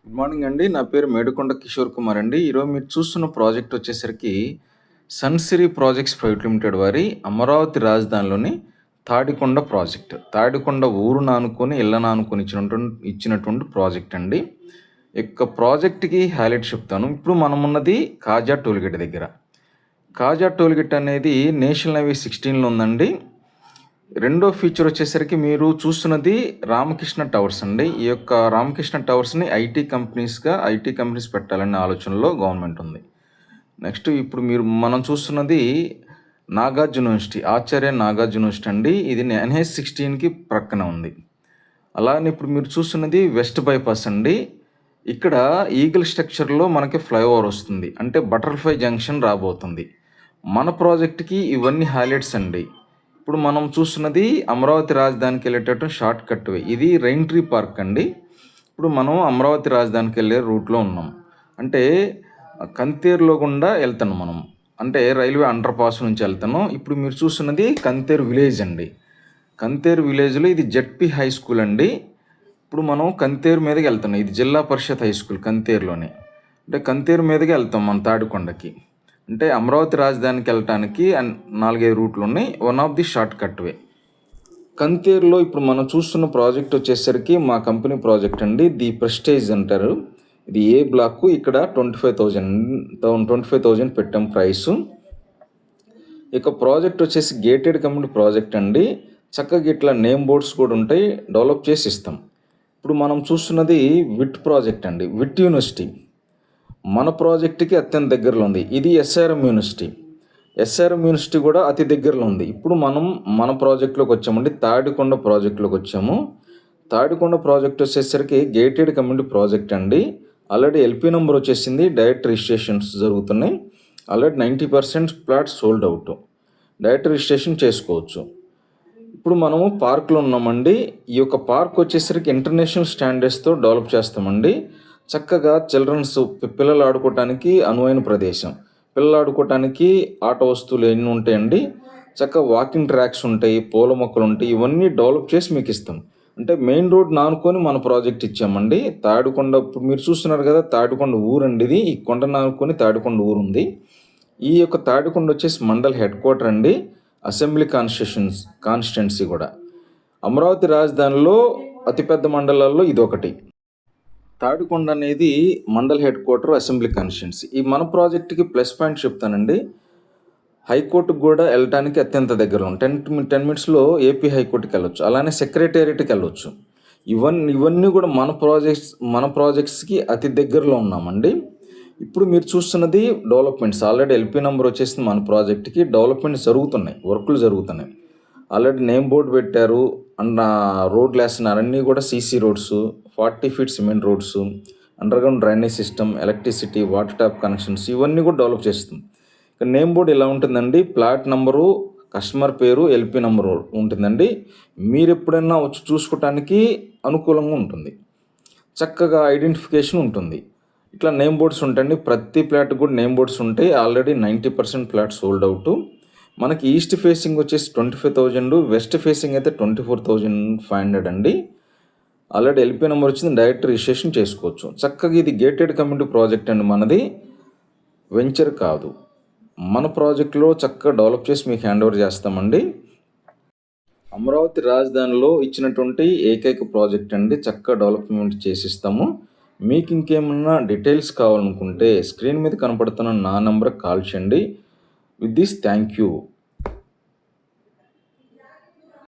Good morning అండి. నా పేరు మేడుకొండ కిషోర్ కుమార్ అండి. ఈరోజు మీరు చూస్తున్న ప్రాజెక్ట్ వచ్చేసరికి సన్సిరీ ప్రాజెక్ట్స్ ప్రైవేట్ లిమిటెడ్ వారి అమరావతి రాజధానిలోని తాడికొండ ప్రాజెక్ట్. తాడికొండ ఊరును ఆనుకొని ఇళ్ళను ఆనుకొని ఇచ్చినటువంటి ప్రాజెక్ట్ అండి. యొక్క ప్రాజెక్ట్కి హైలైట్ చెప్తాను. ఇప్పుడు మనం ఉన్నది కాజా టోల్గేట్ దగ్గర. కాజా టోల్గేట్ అనేది నేషనల్ హైవే 16లో ఉందండి. రెండో ఫీచర్ వచ్చేసరికి మీరు చూస్తున్నది రామకృష్ణ టవర్స్ అండి. ఈ యొక్క రామకృష్ణ టవర్స్ని ఐటీ కంపెనీస్ పెట్టాలనే ఆలోచనలో గవర్నమెంట్ ఉంది. నెక్స్ట్ ఇప్పుడు మనం చూస్తున్నది నాగార్జున యూనివర్సిటీ, ఆచార్య నాగార్జున యూనివర్సిటీ అండి. ఇది NH16కి ప్రక్కన ఉంది. అలానే ఇప్పుడు మీరు చూస్తున్నది వెస్ట్ బైపాస్ అండి. ఇక్కడ ఈగల్ స్ట్రక్చర్లో మనకి ఫ్లైఓవర్ వస్తుంది, అంటే బటర్ఫ్లై జంక్షన్ రాబోతుంది. మన ప్రాజెక్ట్కి ఇవన్నీ హైలైట్స్ అండి. ఇప్పుడు మనం చూస్తున్నది అమరావతి రాజధానికి వెళ్ళేటటువంటి షార్ట్ కట్ వే. ఇది రైన్ ట్రీ పార్క్ అండి. ఇప్పుడు మనం అమరావతి రాజధానికి వెళ్ళే రూట్లో ఉన్నాం. అంటే కంతేరులో గుండా వెళ్తున్నాం మనం, అంటే రైల్వే అండర్ పాస్ నుంచి వెళ్తున్నాం. ఇప్పుడు మీరు చూస్తున్నది కంతేరు విలేజ్ అండి. కంతేరు విలేజ్లో ఇది జెడ్పీ హై స్కూల్ అండి. ఇప్పుడు మనం కంతేరు మీదకి వెళ్తున్నాం. ఇది జిల్లా పరిషత్ హై స్కూల్ కంతేరులోనే. అంటే కంతేరు మీదకి వెళ్తాం మన తాడికొండకి. అంటే అమరావతి రాజధానికి వెళ్ళటానికి 4-5 రూట్లు ఉన్నాయి. One of the short cut way. కంతేరులో ఇప్పుడు మనం చూస్తున్న ప్రాజెక్ట్ వచ్చేసరికి మా కంపెనీ ప్రాజెక్ట్ అండి. ది ప్రెస్టేజ్ అంటారు. ఇది ఏ బ్లాక్. ఇక్కడ 25,000 పెట్టాం ప్రైసు. ఇక ప్రాజెక్ట్ వచ్చేసి గేటెడ్ కమ్యూనిటీ ప్రాజెక్ట్ అండి. చక్కగా ఇట్లా నేమ్ బోర్డ్స్ కూడా ఉంటాయి, డెవలప్ చేసి ఇస్తాం. ఇప్పుడు మనం చూస్తున్నది విట్ ప్రాజెక్ట్ అండి, విట్ యూనివర్సిటీ. మన ప్రాజెక్ట్కి అత్యంత దగ్గరలో ఉంది. ఇది SRM యూనివర్సిటీ. SRM యూనివర్సిటీ కూడా అతి దగ్గరలో ఉంది. ఇప్పుడు మనం మన ప్రాజెక్ట్లోకి వచ్చామండి, తాడికొండ ప్రాజెక్ట్లోకి వచ్చాము. తాడికొండ ప్రాజెక్ట్ వచ్చేసరికి గేటెడ్ కమ్యూనిటీ ప్రాజెక్ట్ అండి. ఆల్రెడీ LP నెంబర్ వచ్చేసింది, డైరెక్ట్ రిజిస్ట్రేషన్స్ జరుగుతున్నాయి. Already 90% plots sold out, direct registration చేసుకోవచ్చు. ఇప్పుడు మనము పార్క్లో ఉన్నామండి. ఈ యొక్క పార్క్ వచ్చేసరికి ఇంటర్నేషనల్ స్టాండర్డ్స్తో డెవలప్ చేస్తామండి. చక్కగా పిల్లలు ఆడుకోవటానికి అనువైన ప్రదేశం. పిల్లలు ఆడుకోవటానికి ఆట వస్తువులు ఎన్ని ఉంటాయండి. చక్కగా వాకింగ్ ట్రాక్స్ ఉంటాయి, పూల మొక్కలు ఉంటాయి. ఇవన్నీ డెవలప్ చేసి మీకు ఇస్తాం. అంటే మెయిన్ రోడ్ నానుకొని మన ప్రాజెక్ట్ ఇచ్చామండి. తాడికొండ ఇప్పుడు మీరు చూస్తున్నారు కదా, తాడికొండ ఊరండి ఇది. ఈ కొండ నానుకొని తాడికొండ ఊరు ఉంది. ఈ యొక్క తాడికొండ వచ్చేసి మండల్ హెడ్ క్వార్టర్ అండి, అసెంబ్లీ కాన్స్టిట్యున్సీ కూడా. అమరావతి రాజధానిలో అతిపెద్ద మండలాల్లో ఇది ఒకటి. తాడికొండ అనేది mandal head quarter, assembly constituency. ఈ మన ప్రాజెక్ట్కి ప్లస్ పాయింట్ చెప్తానండి. హైకోర్టుకు కూడా వెళ్ళటానికి అత్యంత దగ్గరలో 10 మినిట్స్లో AP హైకోర్టుకి వెళ్ళొచ్చు. అలానే సెక్రటేరియట్కి వెళ్ళొచ్చు. ఇవన్నీ కూడా మన ప్రాజెక్ట్స్కి అతి దగ్గరలో ఉన్నామండి. ఇప్పుడు మీరు చూస్తున్నది డెవలప్మెంట్స్. ఆల్రెడీ LP నెంబర్ వచ్చేసింది మన ప్రాజెక్ట్కి. డెవలప్మెంట్స్ జరుగుతున్నాయి, వర్కులు జరుగుతున్నాయి. ఆల్రెడీ నేమ్ బోర్డు పెట్టారు, అండ్ రోడ్లు వేస్తున్నారు. అన్నీ కూడా CC roads, 40 feet cement roads, underground drainage system, electricity, water tap connections ఇవన్నీ కూడా డెవలప్ చేస్తుంది. ఇక నేమ్ బోర్డు ఇలా ఉంటుందండి. ప్లాట్ నెంబరు, కస్టమర్ పేరు, LP నెంబరు ఉంటుందండి. మీరు ఎప్పుడైనా వచ్చి చూసుకోవటానికి అనుకూలంగా ఉంటుంది. చక్కగా ఐడెంటిఫికేషన్ ఉంటుంది. ఇట్లా నేమ్ బోర్డ్స్ ఉంటాయండి. ప్రతి ప్లాట్ కూడా నేమ్ బోర్డ్స్ ఉంటాయి. Already 90% plot sold out. మనకి ఈస్ట్ ఫేసింగ్ వచ్చేసి 25,000, వెస్ట్ ఫేసింగ్ అయితే 24,500 అండి. ఆల్రెడీ LP నెంబర్ వచ్చింది, డైరెక్ట్ రిజిస్ట్రేషన్ చేసుకోవచ్చు. చక్కగా ఇది గేటెడ్ కమ్యూనిటీ ప్రాజెక్ట్ అండి. మనది వెంచర్ కాదు. మన ప్రాజెక్టులో చక్కగా డెవలప్ చేసి మీకు హ్యాండ్ ఓవర్ చేస్తామండి. అమరావతి రాజధానిలో ఇచ్చినటువంటి ఏకైక ప్రాజెక్ట్ అండి. చక్కగా డెవలప్మెంట్ చేసిస్తాము. మీకు ఇంకేమన్నా డీటెయిల్స్ కావాలనుకుంటే స్క్రీన్ మీద కనపడుతున్న నా నెంబర్కి కాల్ చేయండి. With this, thank you.